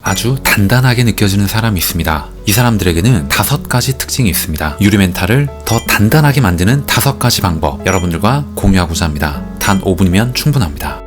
아주 단단하게 느껴지는 사람이 있습니다. 이 사람들에게는 5가지 특징이 있습니다. 유리 멘탈을 더 단단하게 만드는 5가지 방법, 여러분들과 공유하고자 합니다. 단 5분이면 충분합니다.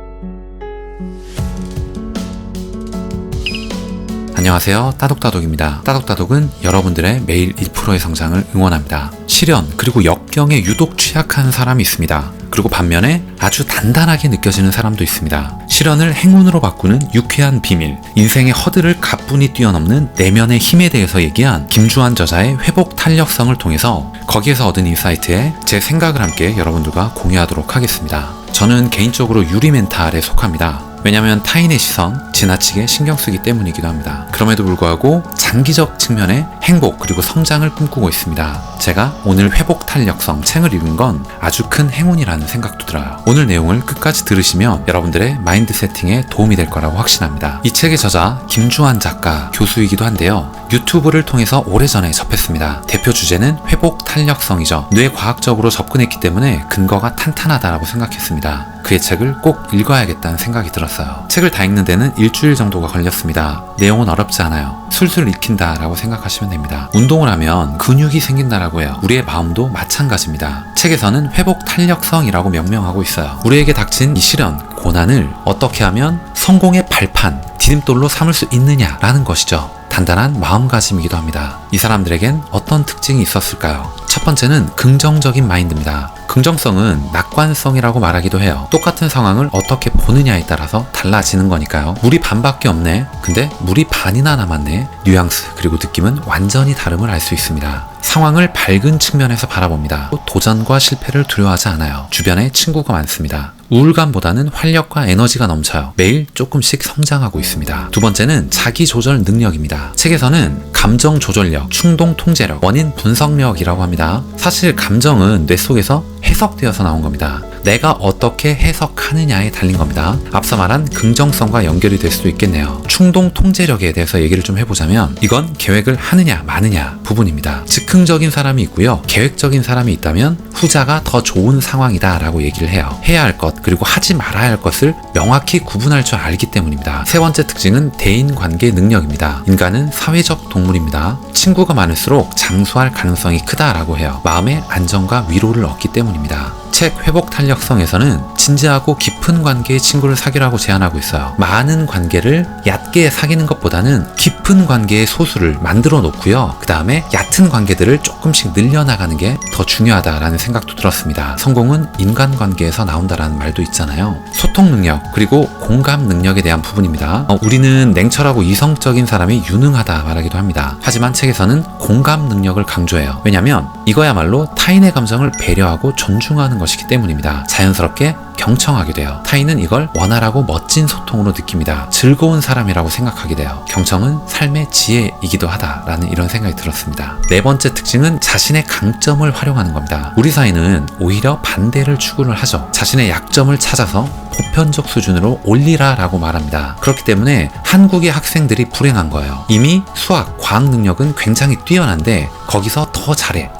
안녕하세요, 따독따독입니다. 따독따독은 여러분들의 매일 1%의 성장을 응원합니다. 시련 그리고 역경에 유독 취약한 사람이 있습니다. 그리고 반면에 아주 단단하게 느껴지는 사람도 있습니다. 시련을 행운으로 바꾸는 유쾌한 비밀, 인생의 허들을 가뿐히 뛰어넘는 내면의 힘에 대해서 얘기한 김주환 저자의 회복 탄력성을 통해서 거기에서 얻은 인사이트에 제 생각을 함께 여러분들과 공유하도록 하겠습니다. 저는 개인적으로 유리 멘탈에 속합니다. 왜냐하면 타인의 시선, 지나치게 신경 쓰기 때문이기도 합니다. 그럼에도 불구하고 장기적 측면의 행복 그리고 성장을 꿈꾸고 있습니다. 제가 오늘 회복 탄력성 책을 읽은 건 아주 큰 행운이라는 생각도 들어요. 오늘 내용을 끝까지 들으시면 여러분들의 마인드 세팅에 도움이 될 거라고 확신합니다. 이 책의 저자 김주환 작가 교수이기도 한데요. 유튜브를 통해서 오래전에 접했습니다. 대표 주제는 회복 탄력성이죠. 뇌과학적으로 접근했기 때문에 근거가 탄탄하다라고 생각했습니다. 그의 책을 꼭 읽어야겠다는 생각이 들었어요. 책을 다 읽는 데는 일주일 정도가 걸렸습니다. 내용은 어렵지 않아요. 술술 읽힌다 라고 생각하시면 됩니다. 운동을 하면 근육이 생긴다라고 해요. 우리의 마음도 마찬가지입니다. 책에서는 회복 탄력성이라고 명명하고 있어요. 우리에게 닥친 이 시련, 고난을 어떻게 하면 성공의 발판, 디딤돌로 삼을 수 있느냐라는 것이죠. 단단한 마음가짐이기도 합니다. 이 사람들에겐 어떤 특징이 있었을까요? 첫 번째는 긍정적인 마인드입니다. 긍정성은 낙관성이라고 말하기도 해요. 똑같은 상황을 어떻게 보느냐에 따라서 달라지는 거니까요. 물이 반밖에 없네. 근데 물이 반이나 남았네. 뉘앙스 그리고 느낌은 완전히 다름을 알 수 있습니다. 상황을 밝은 측면에서 바라봅니다. 도전과 실패를 두려워하지 않아요. 주변에 친구가 많습니다. 우울감보다는 활력과 에너지가 넘쳐요. 매일 조금씩 성장하고 있습니다. 두 번째는 자기 조절 능력입니다. 책에서는 감정 조절력, 충동 통제력, 원인 분석력이라고 합니다. 사실 감정은 뇌 속에서 해석되어서 나온 겁니다. 내가 어떻게 해석하느냐에 달린 겁니다. 앞서 말한 긍정성과 연결이 될 수도 있겠네요. 충동 통제력에 대해서 얘기를 좀 해보자면 이건 계획을 하느냐 마느냐 부분입니다. 즉흥적인 사람이 있고요. 계획적인 사람이 있다면 후자가 더 좋은 상황이다 라고 얘기를 해요. 해야 할 것 그리고 하지 말아야 할 것을 명확히 구분할 줄 알기 때문입니다. 세 번째 특징은 대인관계 능력입니다. 인간은 사회적 동물입니다. 친구가 많을수록 장수할 가능성이 크다라고 해요. 마음의 안정과 위로를 얻기 때문입니다. 책 회복 탄력성에서는 진지하고 깊은 관계의 친구를 사귀라고 제안하고 있어요. 많은 관계를 얕게 사귀는 것보다는 깊은 관계의 소수를 만들어 놓고요. 그 다음에 얕은 관계들을 조금씩 늘려나가는 게 더 중요하다라는 생각도 들었습니다. 성공은 인간관계에서 나온다라는 말도 있잖아요. 소통 능력 그리고 공감 능력에 대한 부분입니다. 우리는 냉철하고 이성적인 사람이 유능하다 말하기도 합니다. 하지만 책에서는 공감 능력을 강조해요. 왜냐하면 이거야말로 타인의 감정을 배려하고 존중하는 것이기 때문입니다. 자연스럽게 경청하게 돼요. 타인은 이걸 원활하고 멋진 소통으로 느낍니다. 즐거운 사람이라고 생각하게 돼요. 경청은 삶의 지혜이기도 하다라는 이런 생각이 들었습니다. 네 번째 특징은 자신의 강점을 활용하는 겁니다. 우리 사회는 오히려 반대를 추구를 하죠. 자신의 약점을 찾아서 보편적 수준으로 올리라 라고 말합니다. 그렇기 때문에 한국의 학생들이 불행한 거예요. 이미 수학, 과학 능력은 굉장히 뛰어난데 거기서 더 잘해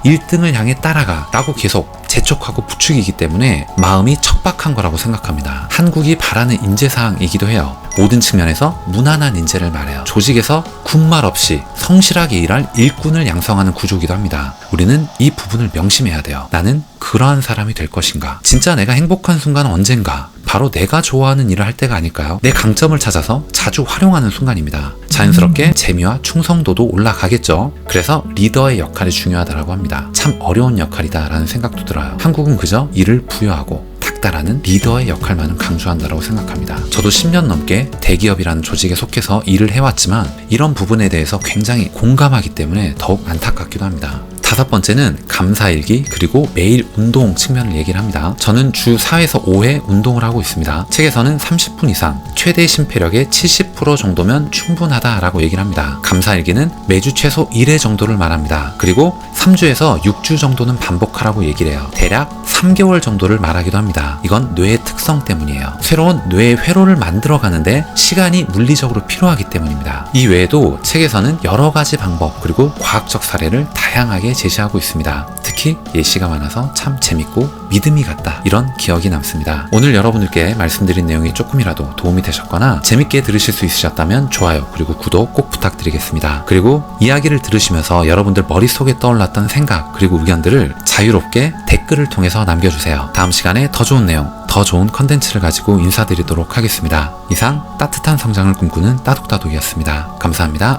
1등을 향해 따라가 라고 계속 재촉하고 부추기기 때문에 마음이 척박한 거라고 생각합니다. 한국이 바라는 인재사항이기도 해요. 모든 측면에서 무난한 인재를 말해요. 조직에서 군말 없이 성실하게 일할 일꾼을 양성하는 구조이기도 합니다. 우리는 이 부분을 명심해야 돼요. 나는 그러한 사람이 될 것인가? 진짜 내가 행복한 순간은 언젠가? 바로 내가 좋아하는 일을 할 때가 아닐까요? 내 강점을 찾아서 자주 활용하는 순간입니다. 자연스럽게 재미와 충성도도 올라가겠죠. 그래서 리더의 역할이 중요하다고 합니다. 참 어려운 역할이다라는 생각도 들어요. 한국은 그저 일을 부여하고 닥달하는 리더의 역할만은 강조한다고 생각합니다. 저도 10년 넘게 대기업이라는 조직에 속해서 일을 해왔지만 이런 부분에 대해서 굉장히 공감하기 때문에 더욱 안타깝기도 합니다. 다섯 번째는 감사일기 그리고 매일 운동 측면을 얘기를 합니다. 저는 주 4에서 5회 운동을 하고 있습니다. 책에서는 30분 이상, 최대 심폐력의 70% 정도면 충분하다라고 얘기를 합니다. 감사일기는 매주 최소 1회 정도를 말합니다. 그리고 3주에서 6주 정도는 반복하라고 얘기를 해요. 대략 3개월 정도를 말하기도 합니다. 이건 뇌의 특성 때문이에요. 새로운 뇌의 회로를 만들어가는데 시간이 물리적으로 필요하기 때문입니다. 이 외에도 책에서는 여러 가지 방법 그리고 과학적 사례를 다양하게 제시하고 있습니다. 특히 예시가 많아서 참 재밌고 믿음이 갔다, 이런 기억이 남습니다. 오늘 여러분들께 말씀드린 내용이 조금이라도 도움이 되셨거나 재밌게 들으실 수 있으셨다면 좋아요 그리고 구독 꼭 부탁드리겠습니다. 그리고 이야기를 들으시면서 여러분들 머릿속에 떠올랐던 생각 그리고 의견들을 자유롭게 댓글을 통해서 남겨주세요. 다음 시간에 더 좋은 내용, 더 좋은 컨텐츠를 가지고 인사드리도록 하겠습니다. 이상 따뜻한 성장을 꿈꾸는 따독따독이었습니다. 감사합니다.